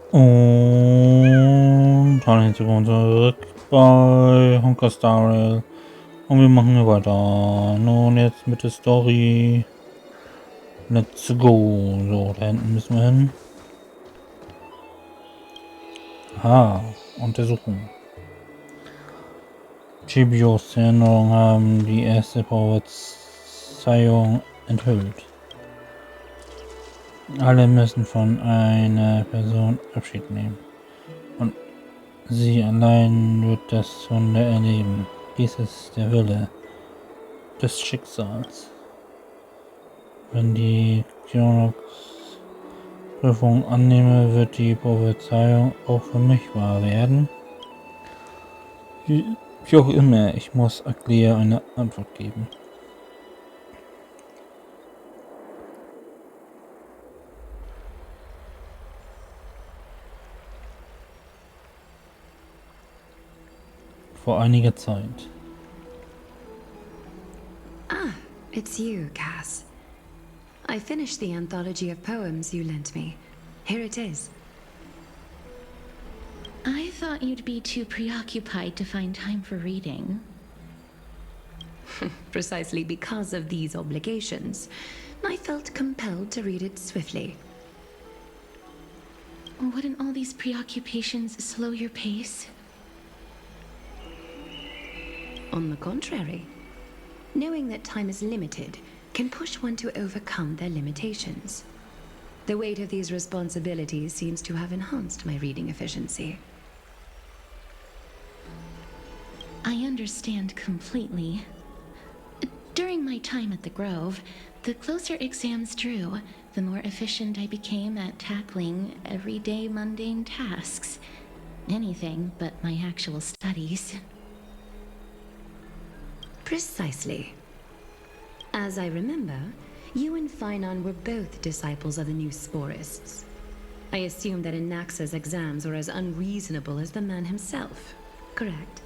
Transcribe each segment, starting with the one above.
Und hallo, herzlich willkommen zurück bei Honkai Star Rail. Und wir machen hier weiter. Nun jetzt mit der Story. Let's go. So, da hinten müssen wir hin. Aha, Untersuchung. Chibios Erinnerungen haben die erste Prophezeiung enthüllt. Alle müssen von einer Person Abschied nehmen. Und sie allein wird das Wunder erleben. Dies ist der Wille des Schicksals. Wenn die Prüfung annehme, wird die Prophezeiung auch für mich wahr werden. Wie auch immer, ich muss Aglia eine Antwort geben. Vor einiger Zeit. Ah, it's you, Cass. I finished the anthology of poems you lent me. Here it is. I thought you'd be too preoccupied to find time for reading. Precisely because of these obligations, I felt compelled to read it swiftly. Wouldn't all these preoccupations slow your pace? On the contrary, knowing that time is limited can push one to overcome their limitations. The weight of these responsibilities seems to have enhanced my reading efficiency. I understand completely. During my time at the Grove, the closer exams drew, the more efficient I became at tackling everyday mundane tasks. Anything but my actual studies. Precisely. As I remember, you and Finon were both disciples of the new Sporists. I assume that Anaxa's exams were as unreasonable as the man himself, correct?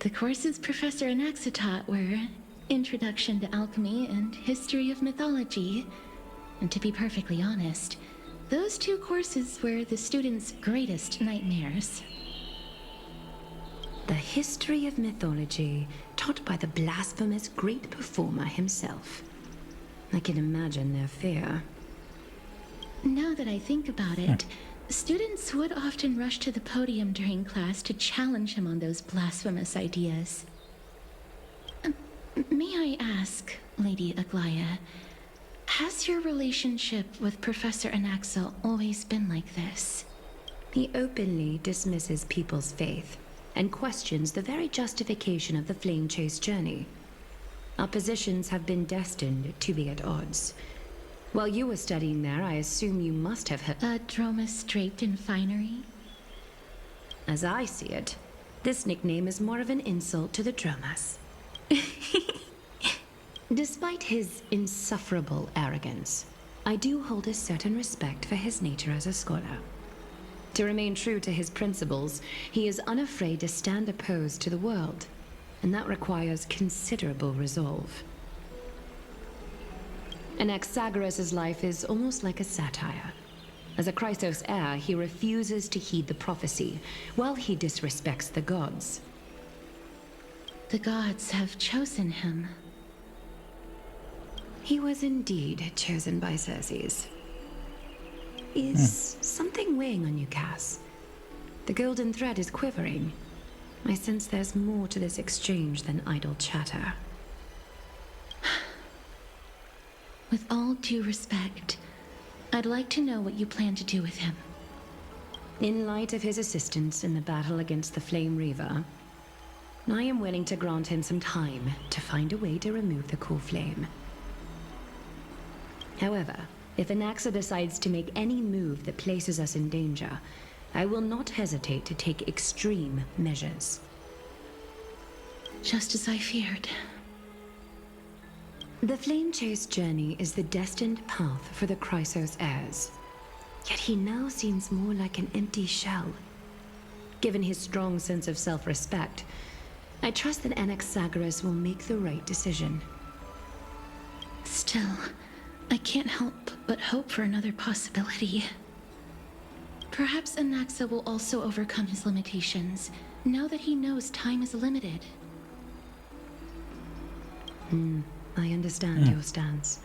The courses Professor Anaxa taught were Introduction to Alchemy and History of Mythology. And to be perfectly honest, those two courses were the students' greatest nightmares. The history of mythology, taught by the blasphemous great performer himself. I can imagine their fear. Now that I think about it, students would often rush to the podium during class to challenge him on those blasphemous ideas. May I ask, Lady Aglaia, has your relationship with Professor Anaxa always been like this? He openly dismisses people's faith and questions the very justification of the Flame Chase journey. Our positions have been destined to be at odds. While you were studying there, I assume you must have heard... A Dromus draped in finery? As I see it, this nickname is more of an insult to the Dromas. Despite his insufferable arrogance, I do hold a certain respect for his nature as a scholar. To remain true to his principles, he is unafraid to stand opposed to the world, and that requires considerable resolve. Anaxagoras' life is almost like a satire. As a Chrysos heir, he refuses to heed the prophecy, while he disrespects the gods. The gods have chosen him. He was indeed chosen by Circes. Is something weighing on you, Cass? The golden thread is quivering. I sense there's more to this exchange than idle chatter. With all due respect, I'd like to know what you plan to do with him. In light of his assistance in the battle against the Flame Reaver, I am willing to grant him some time to find a way to remove the core flame. However, if Anaxa decides to make any move that places us in danger, I will not hesitate to take extreme measures. Just as I feared. The Flame Chase journey is the destined path for the Chrysos heirs. Yet he now seems more like an empty shell. Given his strong sense of self-respect, I trust that Anaxagoras will make the right decision. Still, I can't help but hope for another possibility. Perhaps Anaxa will also overcome his limitations, now that he knows time is limited. I understand your stance.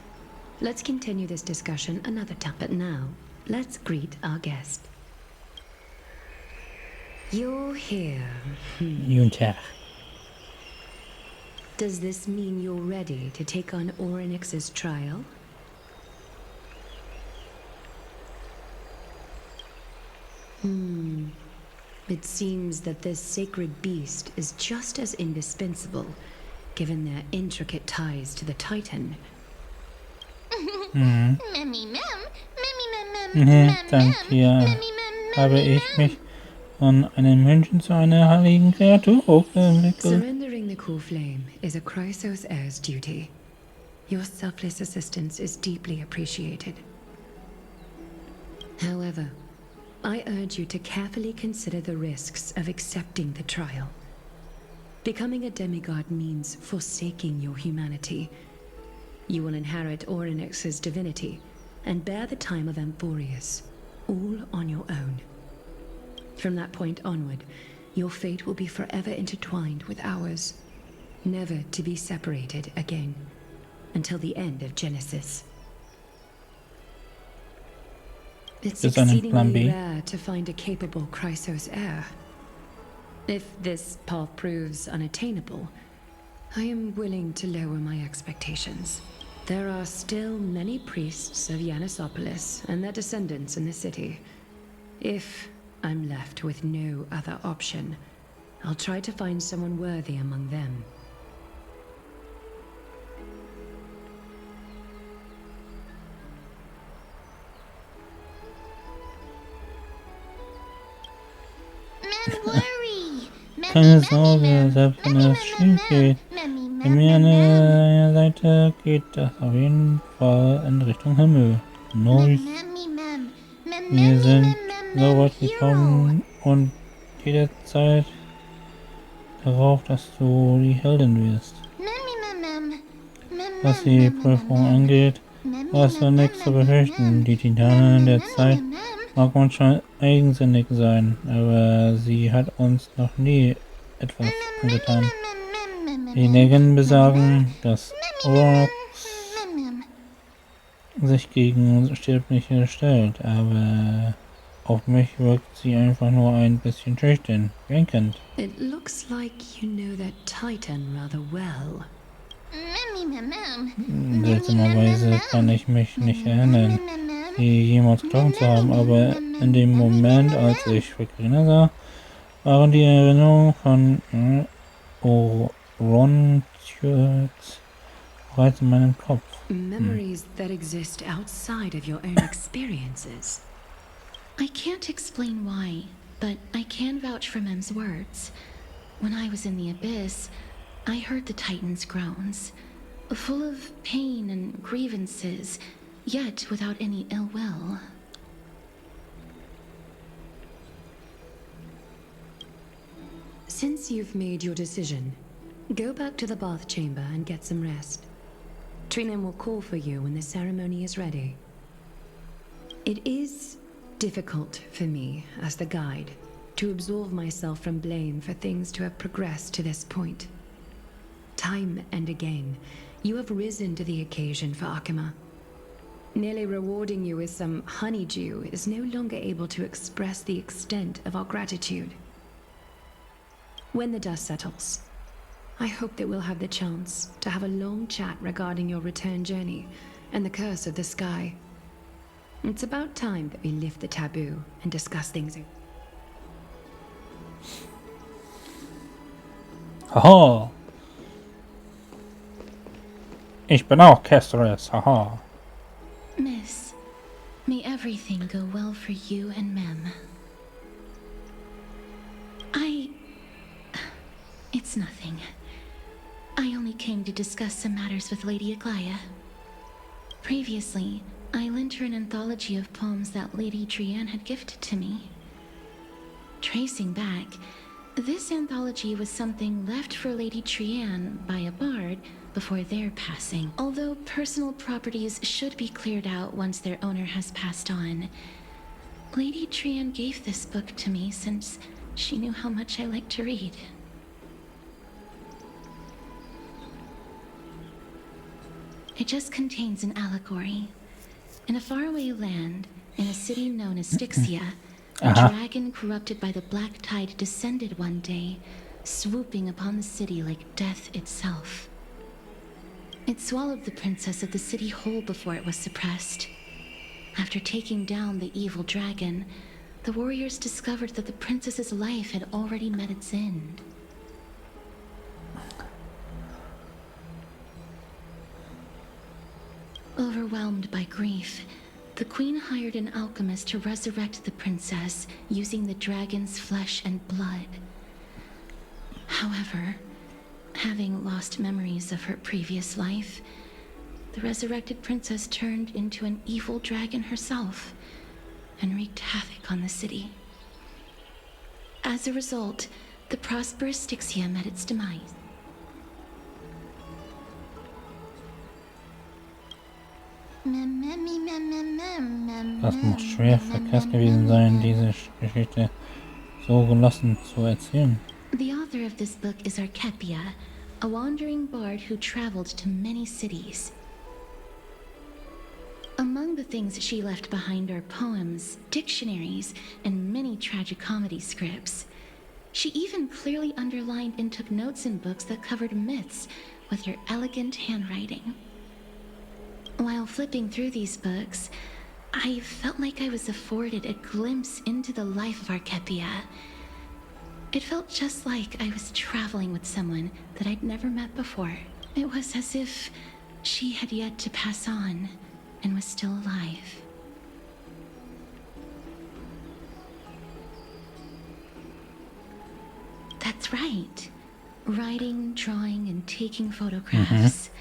Let's continue this discussion another time, but now, let's greet our guest. You're here. Guten Tag. Does this mean you're ready to take on Orynyx's trial? It seems that this sacred beast is just as indispensable, given their intricate ties to the Titan. Dank dir habe ich mich von einem Menschen zu einer heiligen Kreatur entwickelt. Surrendering the core flame is a Chrysos heir's duty. Your selfless assistance is deeply appreciated. However, I urge you to carefully consider the risks of accepting the trial. Becoming a demigod means forsaking your humanity. You will inherit Orynyx's divinity and bear the time of Amphorius, all on your own. From that point onward, your fate will be forever intertwined with ours, never to be separated again, until the end of Genesis. It's Is that in Plan B? exceedingly rare to find a capable Chrysos heir. If this path proves unattainable, I am willing to lower my expectations. There are still many priests of Yanissopolis and their descendants in the city. If I'm left with no other option, I'll try to find someone worthy among them. Keine Sorge, selbst wenn es schief geht, bei mir an der Seite geht das auf jeden Fall in Richtung Himmel. Nice. Wir sind so weit gekommen und jederzeit darauf, dass du die Heldin wirst. Was die Prüfung angeht, hast du nichts zu befürchten. Die Titanen der Zeit mag manchmal eigensinnig sein, aber sie hat uns noch nie etwas angetan. Die Legenden besagen, dass Orynyx sich gegen Unsterbliche stellt, aber auf mich wirkt sie einfach nur ein bisschen schüchtern, wie ein Kind. It looks like you know that Titan rather well. Seltsamerweise kann ich mich nicht erinnern, sie jemals getroffen zu haben, aber in dem Moment, als ich Verena sah, waren die Erinnerungen von Orynyx bereits in meinem Kopf. Memories that exist outside of your own experiences. I can't explain why, but I can vouch for Mem's words. When I was in the abyss, I heard the Titan's groans, full of pain and grievances, yet without any ill will. Since you've made your decision, go back to the bath chamber and get some rest. Trinem will call for you when the ceremony is ready. It is difficult for me, as the guide, to absolve myself from blame for things to have progressed to this point. Time and again, you have risen to the occasion for Akima. Nearly rewarding you with some honeydew is no longer able to express the extent of our gratitude. When the dust settles, I hope that we'll have the chance to have a long chat regarding your return journey and the curse of the sky. It's about time that we lift the taboo and discuss things. Haha! Ich bin auch Castores, haha. Miss, may everything go well for you and Mem. It's nothing. I only came to discuss some matters with Lady Aglaya. Previously, I lent her an anthology of poems that Lady Trianne had gifted to me. Tracing back, this anthology was something left for Lady Trianne by a bard before their passing. Although personal properties should be cleared out once their owner has passed on, Lady Trian gave this book to me since she knew how much I like to read. It just contains an allegory. In a faraway land, in a city known as Styxia, a dragon corrupted by the black tide descended one day, swooping upon the city like death itself. It swallowed the princess of the city whole before it was suppressed. After taking down the evil dragon, the warriors discovered that the princess's life had already met its end. Overwhelmed by grief, the queen hired an alchemist to resurrect the princess using the dragon's flesh and blood. However, having lost memories of her previous life, the resurrected princess turned into an evil dragon herself and wreaked havoc on the city. As a result, the prosperous Styxia met its demise. Das muss schwer verkehrt gewesen sein, diese Geschichte so gelassen zu erzählen. The author of this book is Archepia, a wandering bard who traveled to many cities. Among the things she left behind are poems, dictionaries, and many tragicomedy scripts. She even clearly underlined and took notes in books that covered myths with her elegant handwriting. While flipping through these books, I felt like I was afforded a glimpse into the life of Archepia. It felt just like I was traveling with someone that I'd never met before. It was as if she had yet to pass on and was still alive. That's right. Writing, drawing, and taking photographs.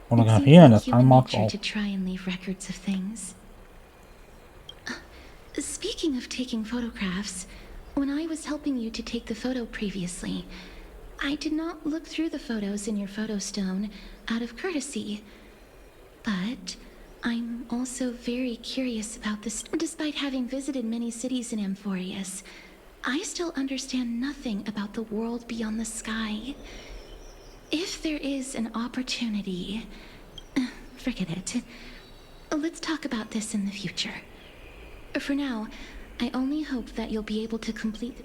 Fotografieren, das human mag nature auch. to try and leave records of things. Speaking of taking photographs, when I was helping you to take the photo previously, I did not look through the photos in your photo stone out of courtesy. But I'm also very curious about this. Despite having visited many cities in Amphorius, I still understand nothing about the world beyond the sky. If there is an opportunity, forget it. Let's talk about this in the future. For now, I only hope that you'll be able to complete...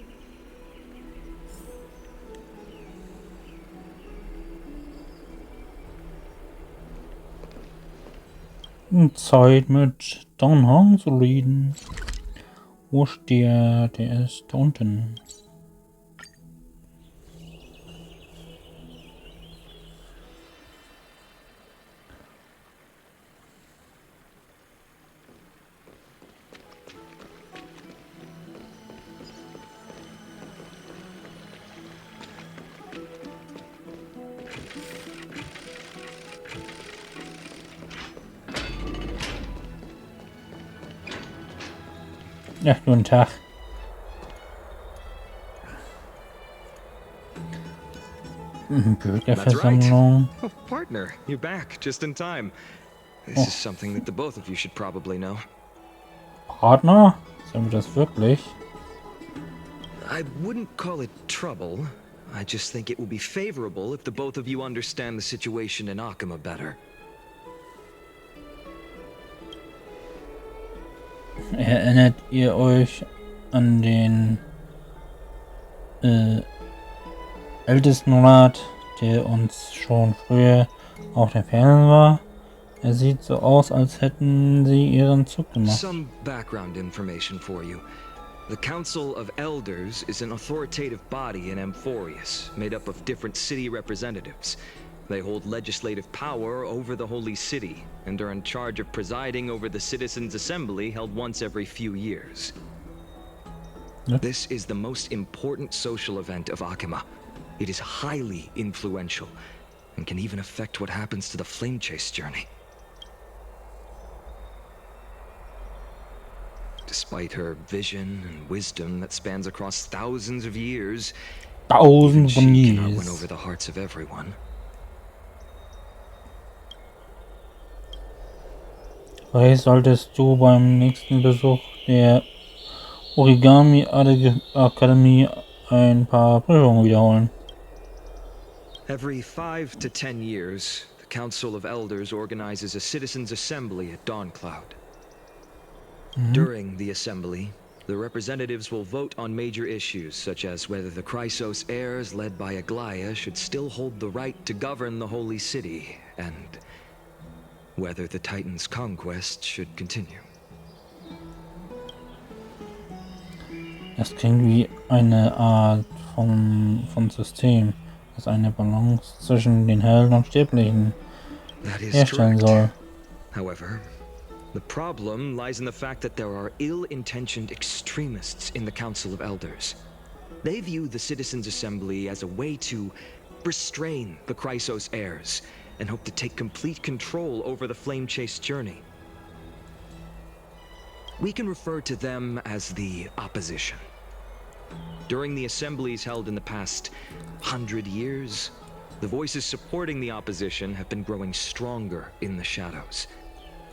Zeit mit Downhang zu reden. Wo ist der? Der ist da unten. Ja, guten Tag. Bürgerversammlung. Oh, partner, you're back just in time. This is something that the both of you should probably know. Partner? Sind wir das wirklich? I wouldn't call it trouble. I just think it will be favorable if the both of you understand the situation in Akima better. Erinnert ihr euch an den ältesten Rat, der uns schon früher auf dem Fernsehen war? Er sieht so aus, als hätten sie ihren Zug gemacht. Some background information for you. The Council of Elders is an authoritative body in Amphorius, made up of different city representatives. They hold legislative power over the Holy City, and are in charge of presiding over the Citizens' Assembly held once every few years. Yep. This is the most important social event of Akima. It is highly influential, and can even affect what happens to the Flame Chase journey. Despite her vision and wisdom that spans across thousands of years, even Thousands she von cannot win years. over the hearts of everyone. Vielleicht solltest du beim nächsten Besuch der Origami Akademie ein paar Prüfungen wiederholen. Every 5 to 10 years, the Council of Elders organizes a citizens' assembly at Dawncloud. During the assembly, the representatives will vote on major issues, such as whether the Chrysos heirs led by Aglaya should still hold the right to govern the Holy City, and whether the Titan's conquest should continue. Das klingt wie eine Art von System, das eine Balance zwischen den Helden und Sterblichen That is herstellen correct. soll. However, the problem lies in the fact that there are ill-intentioned extremists in the Council of Elders. They view the Citizens' Assembly as a way to restrain the Chrysos heirs and hope to take complete control over the Flame Chase journey. We can refer to them as the opposition. During the assemblies held in the past 100 years, the voices supporting the opposition have been growing stronger in the shadows.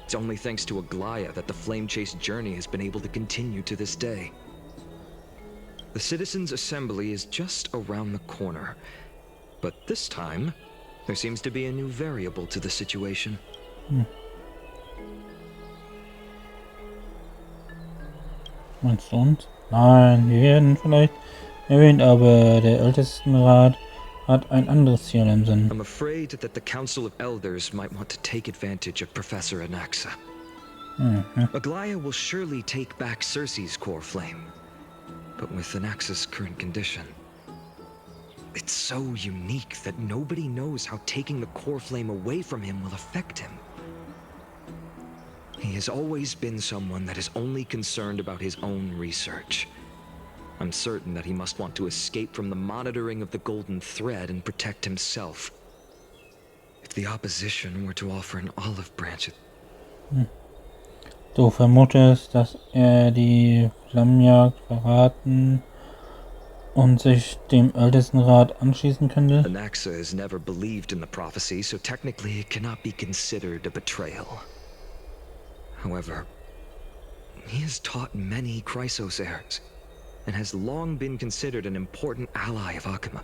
It's only thanks to Aglaya that the Flame Chase journey has been able to continue to this day. The Citizens' Assembly is just around the corner, but this time, there seems to be a new variable to the situation. Meinst du uns? Nein, wir werden vielleicht erwähnt, aber der Ältestenrat hat ein anderes Ziel im Sinn. I'm afraid that the Council of Elders might want to take advantage of Professor Anaxa. Aglaya will surely take back Cersei's core flame, but with Anaxa's current condition, it's so unique that nobody knows how taking the core flame away from him will affect him. He has always been someone that is only concerned about his own research. I'm certain that he must want to escape from the monitoring of the Golden Thread and protect himself. If the opposition were to offer an olive branch... Du vermutest, dass die Flammenjagd verraten und sich dem Ältestenrat anschließen könnte? Anaxa has never believed in the prophecy, so technically it cannot be considered a betrayal. However, he has taught many Chrysos heirs, and has long been considered an important ally of Akuma.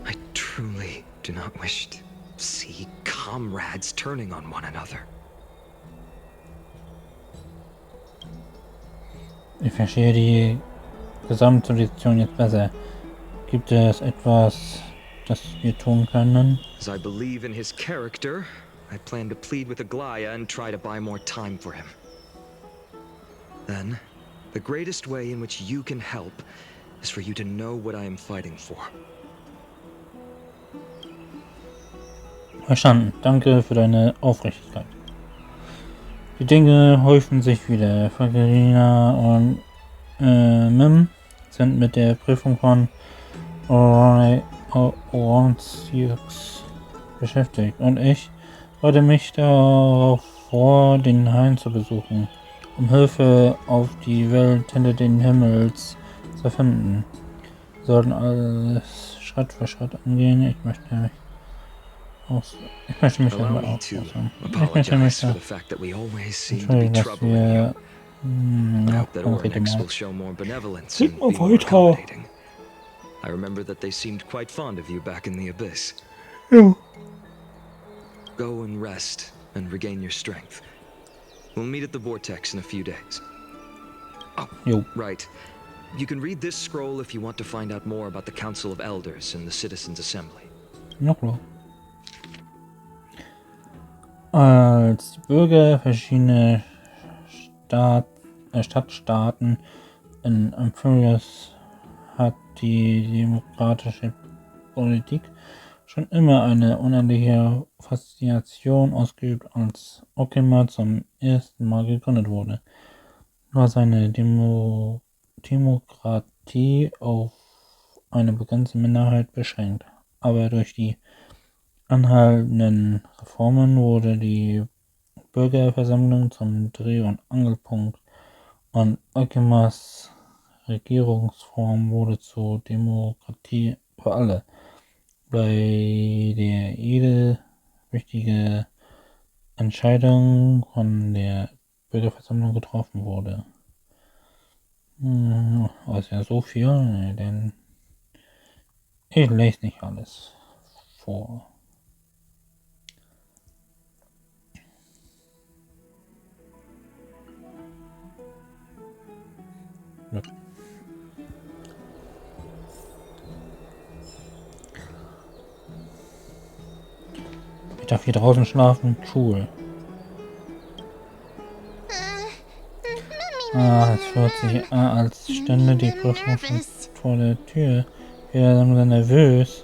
I truly do not wish to see comrades turning on one another. Ich verstehe die Gesamtsituation jetzt besser. Gibt es etwas, das wir tun können? As I believe in his character, I plan to plead with Aglaya and try to buy more time for him. Then, the greatest way in which you can help is for you to know what I am fighting for. Verstanden. Danke für deine Aufrichtigkeit. Die Dinge häufen sich wieder. Fagerina und Mim sind mit der Prüfung von Orontius beschäftigt und ich bereite mich darauf vor, den Hain zu besuchen, um Hilfe auf die Welt hinter den Himmels zu finden. Wir sollten alles Schritt für Schritt angehen. Ich möchte mich einmal ausruhen. Ich möchte mich entschuldigen, dass wir konkrete Mal. I remember that they seemed quite fond of you back in the Abyss. Ja. Go and rest and regain your strength. We'll meet at the Vortex in a few days. Oh, right. You can read this scroll if you want to find out more about the Council of Elders and the Citizens' Assembly. Ja, klar. Als die Bürger verschiedener Stadtstaaten in Amphibious hat die demokratische Politik schon immer eine unendliche Faszination ausgeübt, als Oktober zum ersten Mal gegründet wurde. War seine Demokratie auf eine begrenzte Minderheit beschränkt, aber durch die anhaltenden Reformen wurde die Bürgerversammlung zum Dreh- und Angelpunkt und Oktomers Regierungsform wurde zur Demokratie für alle, bei der jede wichtige Entscheidung von der Bürgerversammlung getroffen wurde. Ist ja so viel, denn ich lese nicht alles vor. Ja. Ich darf hier draußen schlafen, cool. Es fühlt sich an, als stände die Prüfung schon vor der Tür. Wir sind so nervös.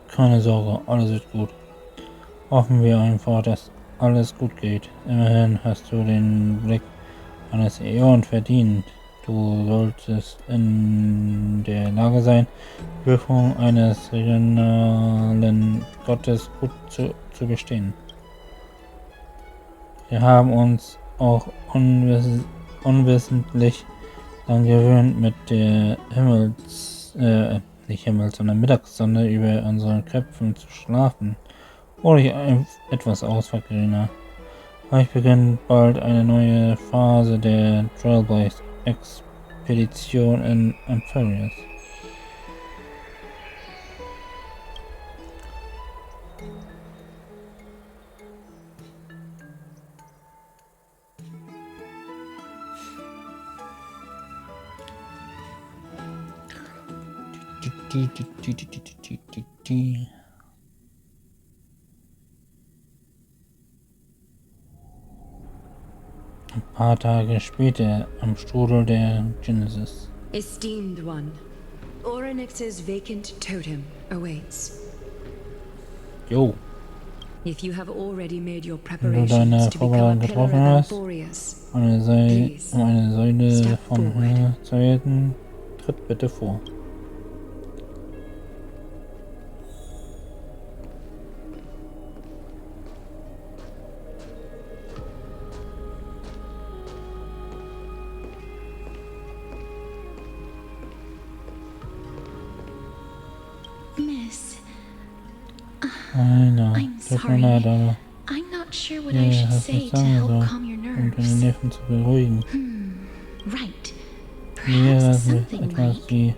Keine Sorge, alles wird gut. Hoffen wir einfach, dass alles gut geht. Immerhin hast du den Blick eines Äon verdient. Du solltest in der Lage sein, die Prüfung eines regionalen Gottes gut zu bestehen. Wir haben uns auch unwissentlich daran gewöhnt, mit der nicht Himmels, sondern Mittagssonne über unseren Köpfen zu schlafen. Oder ich etwas aus, Vergriner. Vielleicht beginnt bald eine neue Phase der Trailblazer Expedition in Amphibious. Ein paar Tage später am Strudel der Genesis. Esteemed one, Orynyx's vacant totem awaits. Jo. If you have already made your Wenn du deine preparations to become a Vorbereitung pillar getroffen of hast, Amphorius, eine Säule step vom forward. Himmel zu werden, tritt bitte vor. Miss, Einer, I'm tut mir leid, sorry. aber I'm not sure what I should hast say nicht to sagen help sollen, calm your um deine nerves. Nerven zu beruhigen. Right. Hier Perhaps hast du something etwas like, wie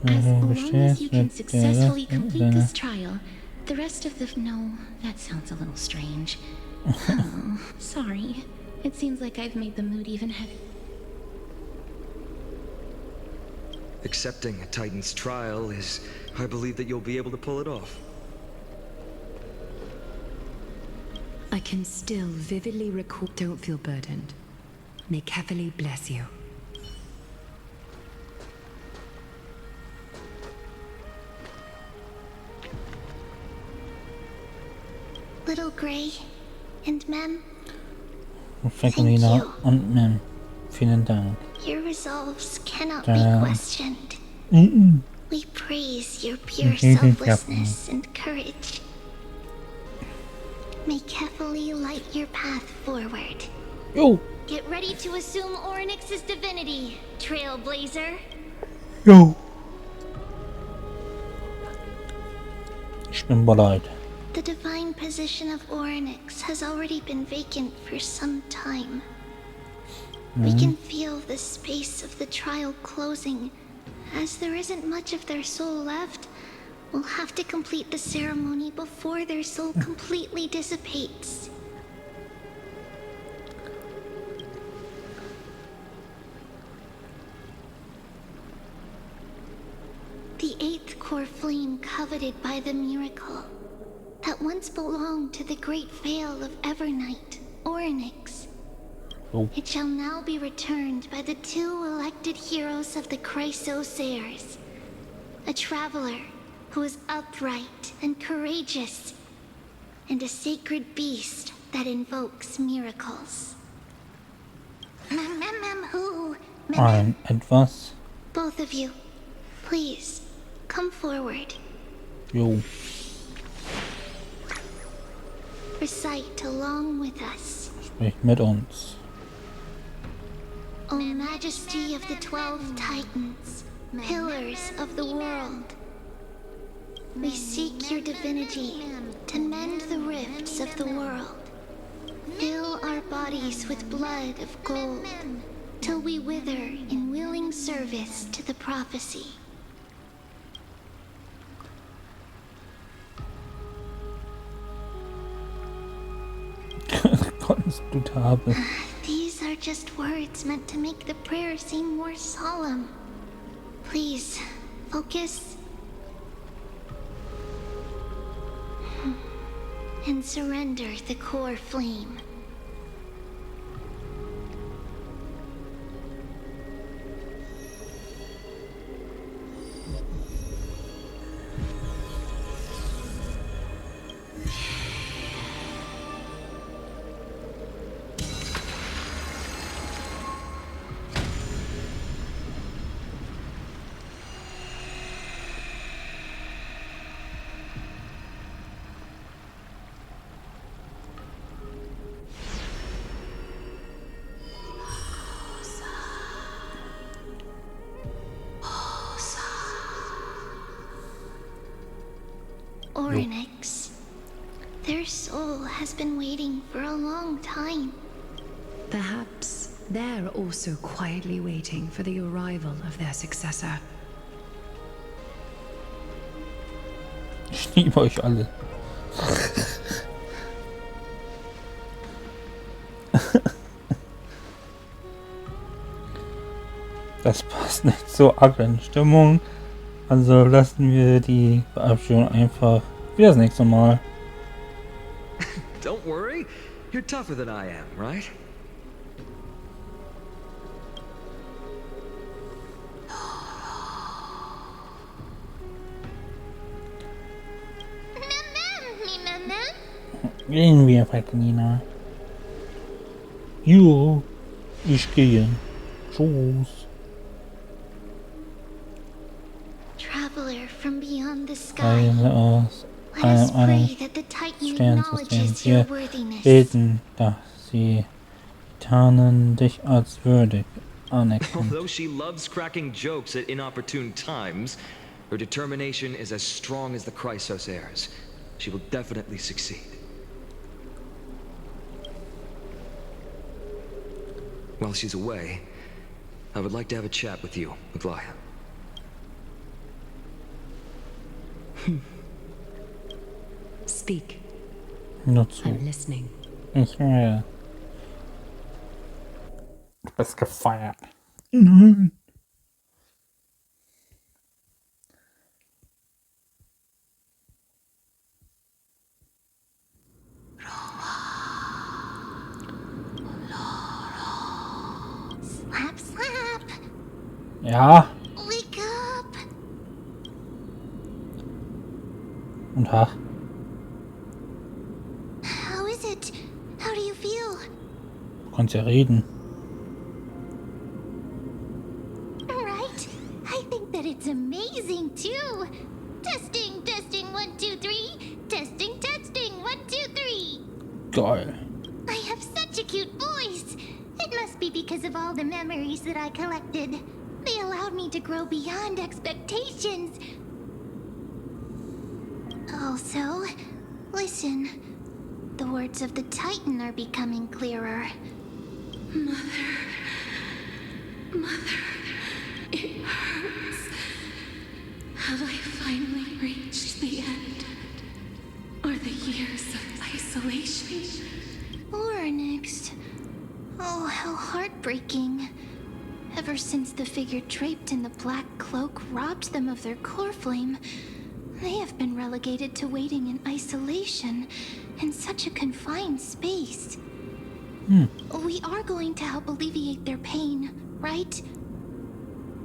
as long as bestellt, you can wird der successfully Rest complete deiner... this trial, the rest of the... No, that sounds a little strange. Oh, sorry. It seems like I've made the mood even heavy. Accepting a Titan's trial is... I believe that you'll be able to pull it off. I can still vividly recall. Don't feel burdened. May Kefali bless you. Little Gray and Mem, Frankelina und Mem, vielen Dank. your resolves cannot Da- be questioned. We praise your pure Mhm, selflessness and courage. May Kefali light your path forward. Jo, Get ready to assume Orynyx's divinity, Trailblazer. jo. Ich bin bereit. The divine position of Orynyx has already been vacant for some time. We can feel the space of the trial closing. As there isn't much of their soul left, we'll have to complete the ceremony before their soul completely dissipates. The eighth core flame coveted by the miracle that once belonged to the great veil of Evernight, Orynyx. Oh. It shall now be returned by the two elected heroes of the Chrysosairs. A traveler who is upright and courageous, and a sacred beast that invokes miracles. Who? Ein etwas. Both of you, please, come forward. Jo. Recite along with us. Sprich mit uns. O Majesty of the 12 Titans, pillars of the world. We seek your divinity to mend the rifts of the world. Fill our bodies with blood of gold, till we wither in willing service to the prophecy. Konstable. These are just words meant to make the prayer seem more solemn. Please, focus. And surrender the core flame. Orynyx. Their soul has been waiting for a long time. Perhaps they're also quietly waiting for the arrival of their successor. Ich liebe euch alle. Das passt nicht zur aktuellen Stimmung. Also lassen wir die Verabschiedung einfach wie das nächste Mal. Don't worry, you're tougher than I am, right? Gehen wir, Falkenina. Jo, ich gehe. Tschüss. Traveler from beyond the sky. Reise aus Let us einem anderen pray that the Titan Sternensystem. acknowledges your Wir worthiness. beten, dass sie Titanen dich als würdig anerkennen. Although she loves cracking jokes at inopportune times, her determination is as strong as the Chrysos heirs. She will definitely succeed. While she's away, I would like to have a chat with you, Aglaya. Speak. Nur zu. I'm listening. Ich höre. Du bist gefeiert. Nein. Slap, slap. Ja. Wake up. Und ach. How is it? How do you feel? Du kannst ja reden. Right? I think that it's amazing too. Testing, testing, 1, 2, 3. Testing, testing, 1, 2, 3. Geil. I have such a cute voice. It must be because of all the memories that I collected. They allowed me to grow beyond expectations. Also, listen. The words of the Titan are becoming clearer. Mother, it hurts. Have I finally reached the end? Are the years of isolation? Or next. Oh, how heartbreaking. Ever since the figure draped in the black cloak robbed them of their core flame, they have been relegated to waiting in isolation in such a confined space. We are going to help alleviate their pain, right?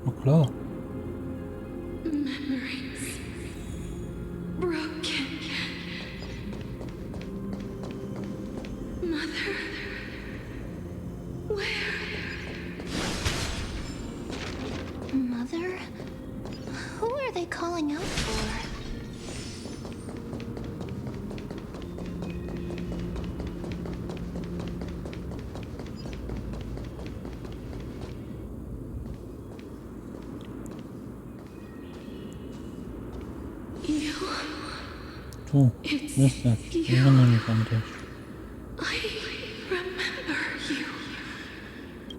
Na klar. Memories broken. Mother, where? Mother? Who are they calling out for? Du bist das. Ich erinnere mich an dich. I remember you.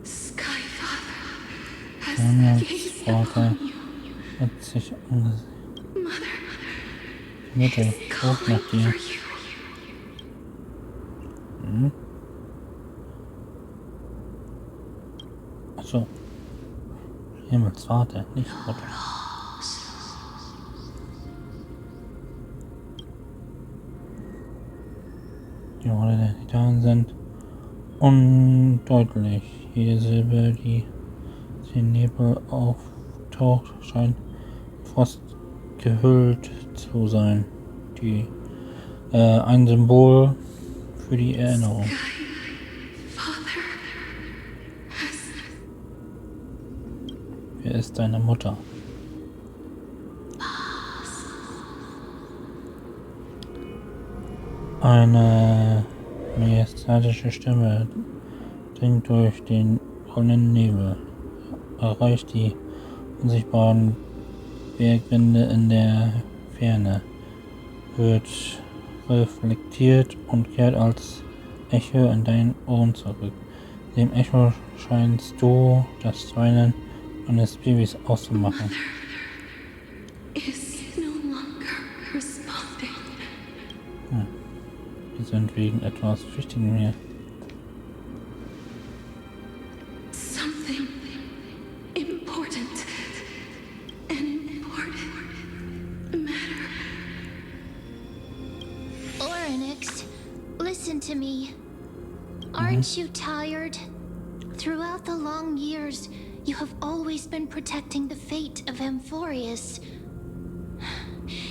Skyfather has Daniels gazed Vater upon you. hat sich angesehen. Mother Die Mutter is ruft calling nach dir. for you. Hm? Achso. Himmels Vater, nicht Mutter. Die Worte der Titanen sind undeutlich. Jede Silbe, die den Nebel auftaucht, scheint in Frost gehüllt zu sein. Ein Symbol für die Erinnerung. Father has Wer ist deine Mutter? Eine majestätische Stimme dringt durch den braunen Nebel, erreicht die unsichtbaren Bergwände in der Ferne, wird reflektiert und kehrt als Echo in deinen Ohren zurück. Dem Echo scheinst du das Weinen eines Babys auszumachen. is no longer responding. Wir sind wegen etwas Wichtigem hier. Something important. An important matter. Orynyx, listen to me. Aren't you tired? Throughout the long years, you have always been protecting the fate of Amphorius.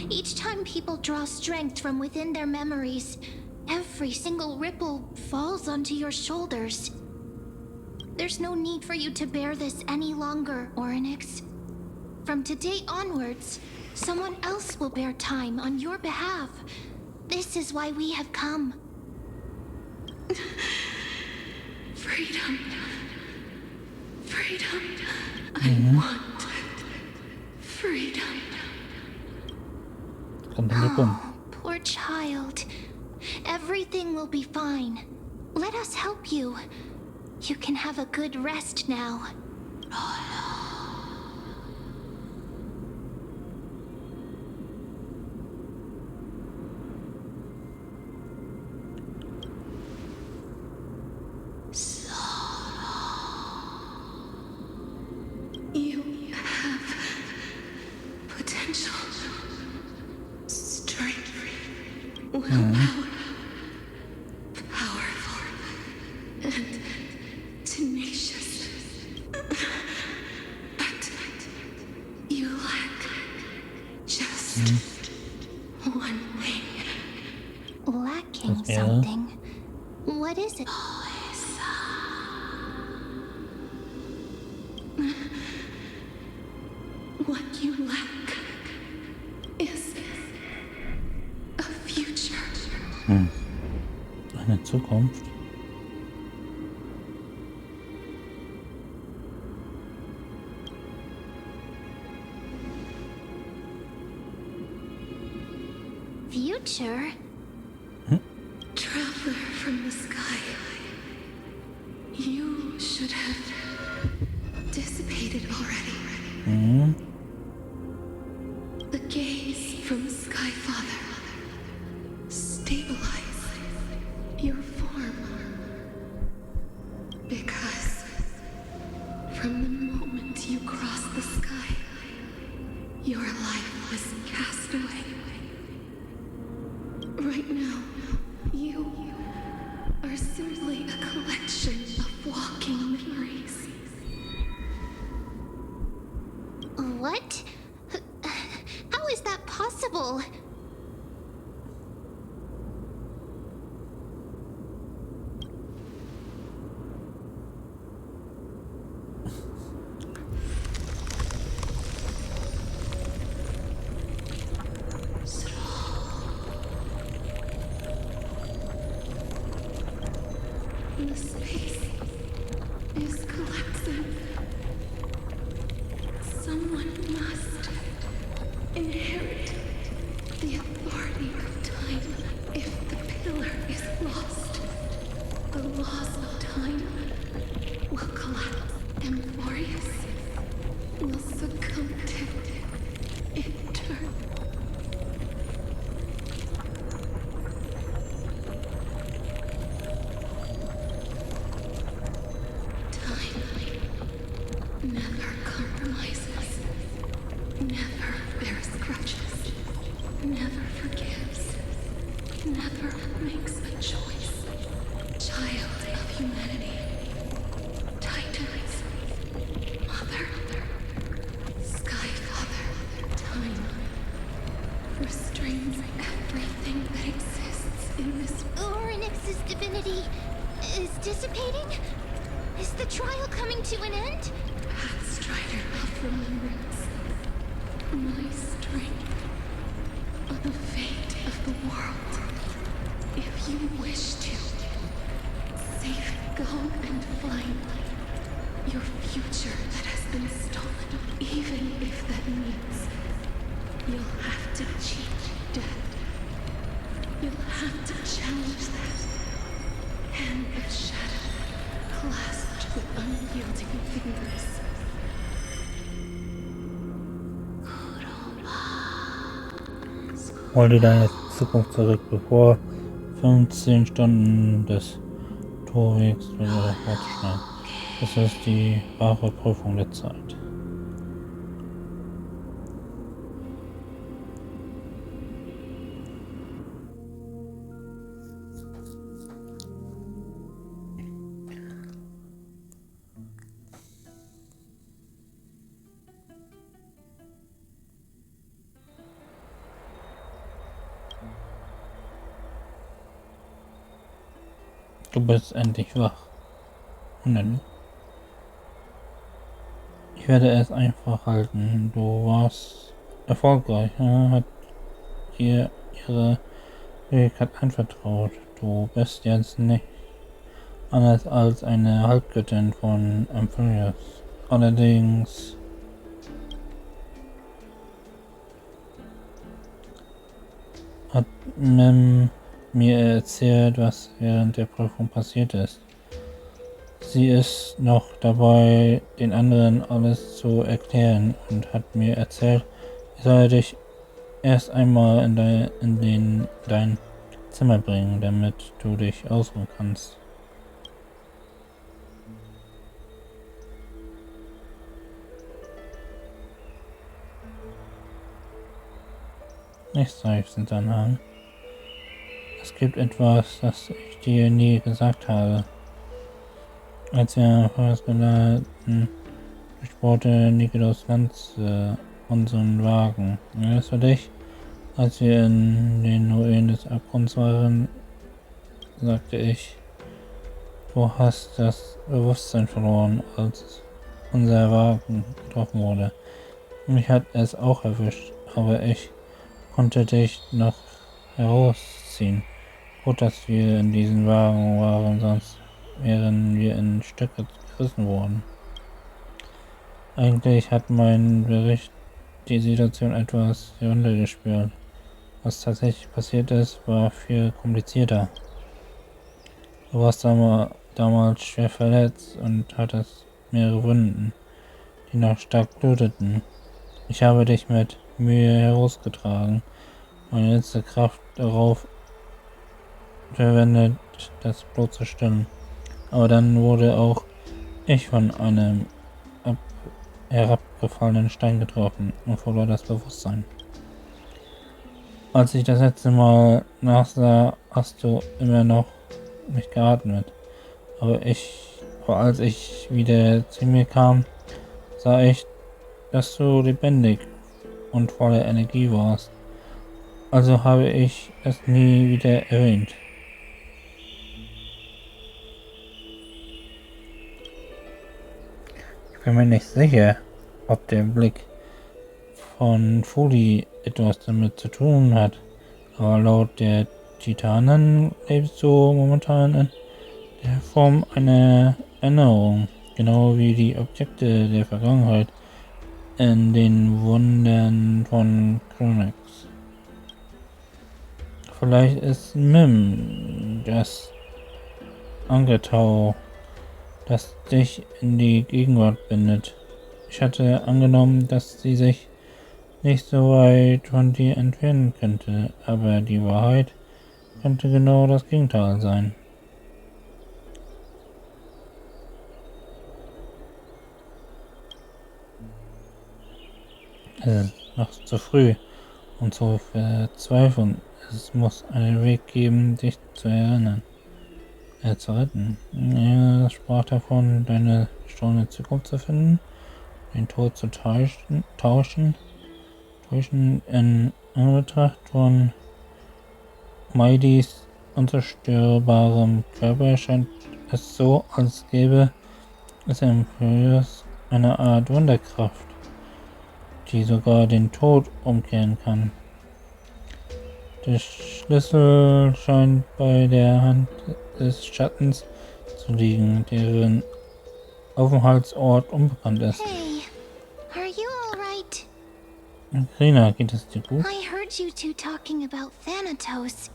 Each time people draw strength from within their memories, every single ripple falls onto your shoulders. There's no need for you to bear this any longer, Orynyx. From today onwards, someone else will bear time on your behalf. This is why we have come. Freedom. Freedom. I want freedom. Kommt in die Bumm. Poor child. Everything will be fine. Let us help you. You can have a good rest now. You have potential, strength, willpower, powerful, and tenacious. But you lack just one thing. Lacking Das wäre? something. What is it? What you lack is a future. Eine Zukunft. Future? Traveler from the sky. You should have dissipated already. The gaze from Skyfather stabilized your form. Because from the moment you crossed the sky, your life was cast away. Right now, you are simply a collection of walking memories. What? How is that possible? The space is collapsing. Someone must inherit the authority of time. laws of time will collapse. Amphorius will succumb to it. Time never compromises, never bears grudges, never forgives, never makes a choice. Child of humanity, Titans, Mother, Sky Father, time restrains everything that exists in this Orynyx's divinity is dissipating? Is the trial coming to an end? Pathstrider of remembrance. My strength on the fate of the world. If you wish to, safe go and find your future that has been stolen. Even if that means you'll have to cheat death. You'll have to challenge that. Hand of shadow, clasped with unyielding fingers. Wollte dann jetzt in Zukunft zurück, bevor 15 Stunden des Torwegs fortzuschneiden. Das ist die wahre Prüfung der Zeit. Du bist endlich wach. Und dann? Ich werde es einfach halten. Du warst erfolgreich. Hat dir ihre Fähigkeit anvertraut. Du bist jetzt nicht anders als eine Halbgöttin von Amphorius. Allerdings hat Mem mir erzählt, was während der Prüfung passiert ist. Sie ist noch dabei, den anderen alles zu erklären und hat mir erzählt, ich soll dich erst einmal in dein Zimmer bringen, damit du dich ausruhen kannst. Nicht seufzend danach. Es gibt etwas, das ich dir nie gesagt habe. Als wir vorgeladen durchbohrte Nikolas Lanze unseren Wagen. Erinnerst du dich? Als wir in den Ruinen des Abgrunds waren, sagte ich, du hast das Bewusstsein verloren, als unser Wagen getroffen wurde. Mich hat es auch erwischt, aber ich konnte dich noch herausziehen. Gut, dass wir in diesem Wagen waren, sonst wären wir in Stücke gerissen worden. Eigentlich hat mein Bericht die Situation etwas heruntergespült. Was tatsächlich passiert ist, war viel komplizierter. Du warst damals schwer verletzt und hattest mehrere Wunden, die noch stark bluteten. Ich habe dich mit Mühe herausgetragen, meine letzte Kraft darauf verwendet, das Blut zu stillen. Aber dann wurde auch ich von einem herabgefallenen Stein getroffen und verlor das Bewusstsein. Als ich das letzte Mal nachsah, hast du immer noch nicht geatmet. Aber als ich wieder zu mir kam, sah ich, dass du lebendig und voller Energie warst. Also habe ich es nie wieder erwähnt. Ich bin mir nicht sicher, ob der Blick von Fuli etwas damit zu tun hat, aber laut der Titanen lebst du momentan in der Form einer Erinnerung, genau wie die Objekte der Vergangenheit in den Wundern von Chronex. Vielleicht ist Mim das Angertau, das dich in die Gegenwart bindet. Ich hatte angenommen, dass sie sich nicht so weit von dir entfernen könnte, aber die Wahrheit könnte genau das Gegenteil sein. Es ist noch zu früh, um zu verzweifeln. Es muss einen Weg geben, dich zu erinnern. Zu retten. Er sprach davon, deine gestohlene Zukunft zu finden, den Tod zu täuschen in Anbetracht von Maidis unzerstörbarem Körper scheint es so, als gäbe es im Feuers eine Art Wunderkraft, die sogar den Tod umkehren kann. Der Schlüssel scheint bei der Hand des Schattens zu liegen, deren Aufenthaltsort unbekannt ist. Hey, are you alright? Rina, geht es dir gut? I heard you two talking about Thanatos.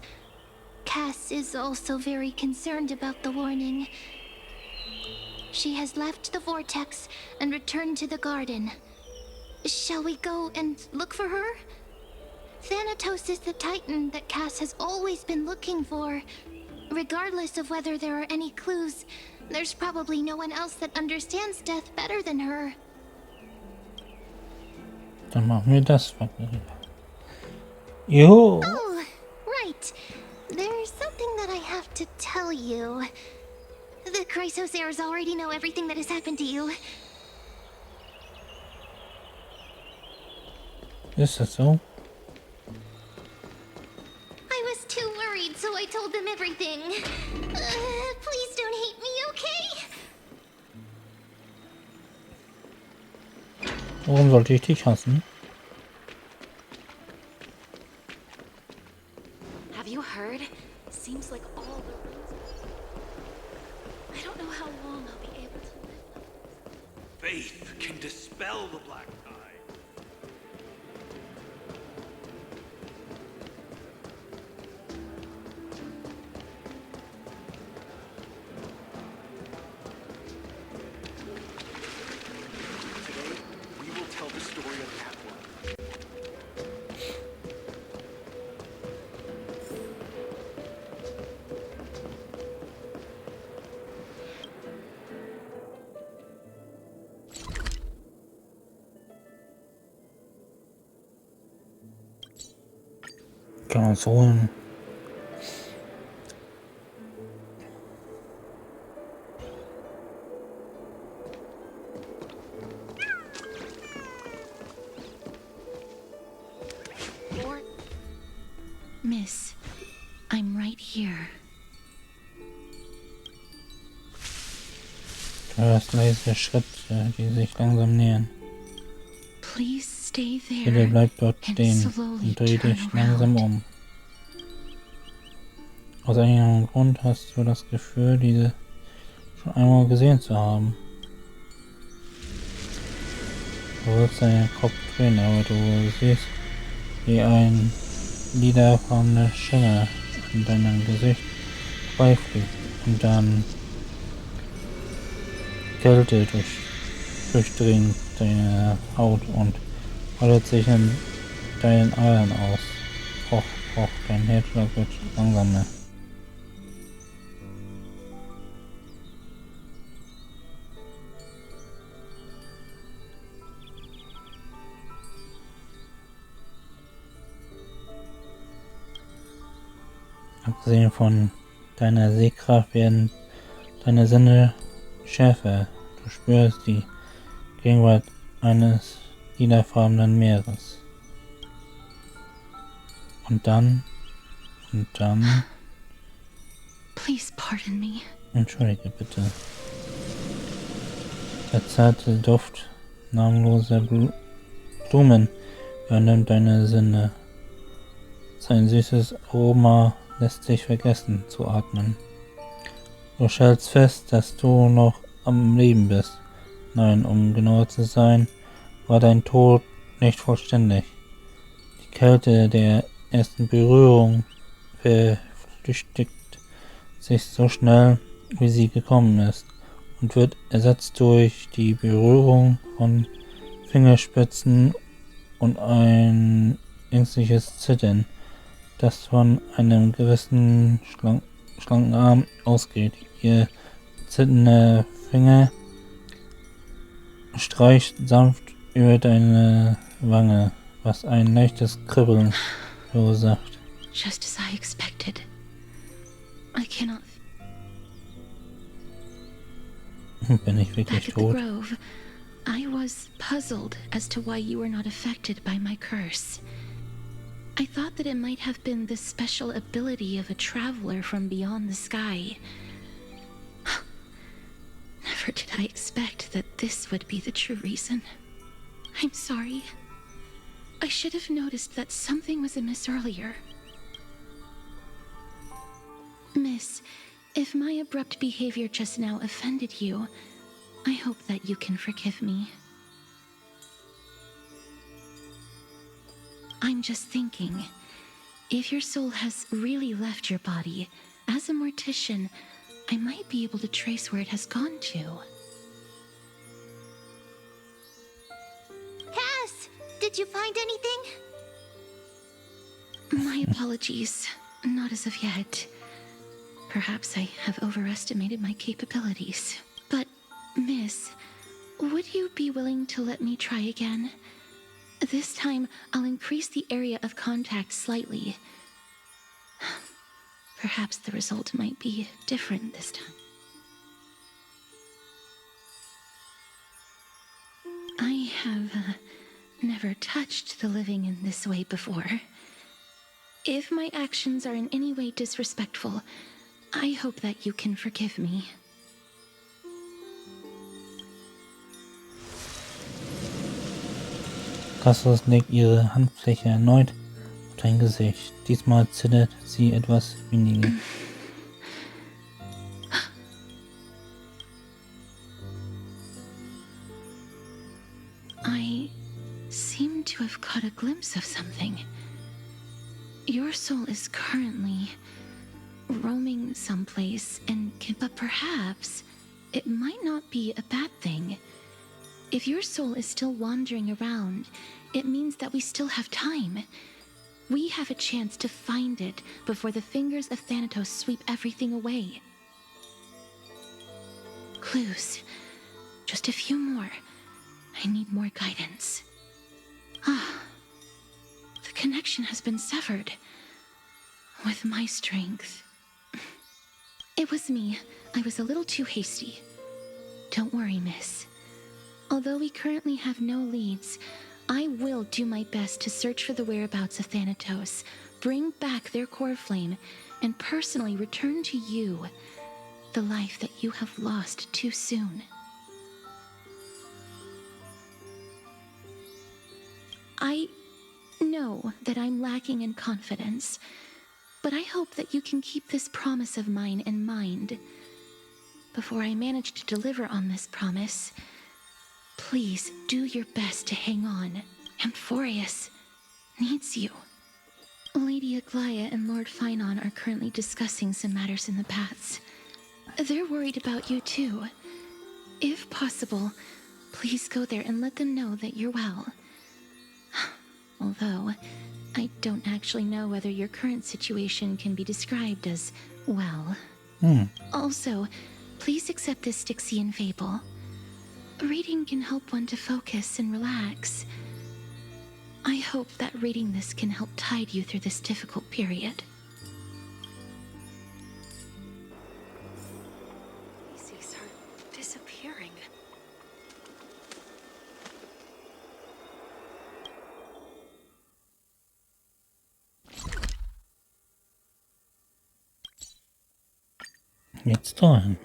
Cass is also very concerned about the warning. She has left the vortex and returned to the garden. Shall we go and look for her? Thanatos is the Titan that Cass has always been looking for. Regardless of whether there are any clues, there's probably no one else that understands death better than her. Dann machen wir das. Jo. Oh, right. There's something that I have to tell you. The Chrysosairs already know everything that has happened to you. Ist das so? I was too worried, so I told them everything. Please don't hate me, okay? Warum sollte ich dich hassen? Have you heard? Seems like all the rings. I don't know how long I'll be able to live. Faith can dispel the black tide. Today, we will tell the story of Catwoman. Kann man uns holen. Miss, I'm right here. Du hörst leise Schritte, die sich langsam nähern. Please stay Bitte there bleib dort and stehen slowly und dreh dich turn langsam around. um. Aus irgendeinem Grund hast du das Gefühl, diese schon einmal gesehen zu haben. Du willst deinen Kopf drehen, aber du siehst, wie ein lilafarbener Schimmer an deinem Gesicht vorbeifliegt und dann Kälte durchdringt deine Haut und rollt sich in deinen Adern aus. Hoch, dein Herzschlag wird langsamer. Abgesehen von deiner Sehkraft werden deine Sinne schärfer. Du spürst die Gegenwart eines lilafarbenen Meeres. Und dann... Please pardon me. Entschuldige bitte. Der zarte Duft namenloser Blumen übernimmt deine Sinne. Sein süßes Aroma lässt dich vergessen zu atmen. Du stellst fest, dass du noch am Leben bist. Nein, um genauer zu sein, war dein Tod nicht vollständig. Die Kälte der ersten Berührung verflüchtigt sich so schnell, wie sie gekommen ist, und wird ersetzt durch die Berührung von Fingerspitzen und ein ängstliches Zittern, das von einem gewissen schlanken Arm ausgeht. Ihr zitternde Finger streicht sanft über deine Wange, was ein leichtes Kribbeln verursacht. Just as I expected. I cannot. Bin ich wirklich Back at the tot? Grove, I was puzzled as to why you were not affected by my curse. I thought that it might have been the special ability of a traveler from beyond the sky. Never did I expect that this would be the true reason. I'm sorry. I should have noticed that something was amiss earlier. Miss, if my abrupt behavior just now offended you, I hope that you can forgive me. I'm just thinking, if your soul has really left your body, as a mortician, I might be able to trace where it has gone to. Cass, did you find anything? My apologies, not as of yet. Perhaps I have overestimated my capabilities. But, Miss, would you be willing to let me try again? This time, I'll increase the area of contact slightly. Perhaps the result might be different this time. I have never touched the living in this way before. If my actions are in any way disrespectful, I hope that you can forgive me. Cassus legt ihre Handfläche erneut auf dein Gesicht. Diesmal zittert sie etwas weniger. I seem to have caught a glimpse of something. Your soul is currently roaming someplace, but perhaps it might not be a bad thing. If your soul is still wandering around, it means that we still have time. We have a chance to find it before the fingers of Thanatos sweep everything away. Clues. Just a few more. I need more guidance. The connection has been severed. With my strength. It was me. I was a little too hasty. Don't worry, miss. Although we currently have no leads, I will do my best to search for the whereabouts of Thanatos, bring back their core flame, and personally return to you the life that you have lost too soon. I know that I'm lacking in confidence, but I hope that you can keep this promise of mine in mind. Before I manage to deliver on this promise, please do your best to hang on. Amphorius needs you. Lady Aglaia and Lord Finon are currently discussing some matters in the paths. They're worried about you too. If possible, please go there and let them know that you're well. Although, I don't actually know whether your current situation can be described as well. Also, please accept this Styxian fable. Reading can help one to focus and relax. I hope that reading this can help tide you through this difficult period. Species are disappearing. Jetzt dahin.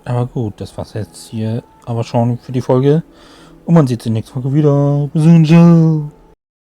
Aber gut, das war's jetzt hier aber schon für die Folge. Und man sieht sich nächste Woche wieder. Bis dann, ciao.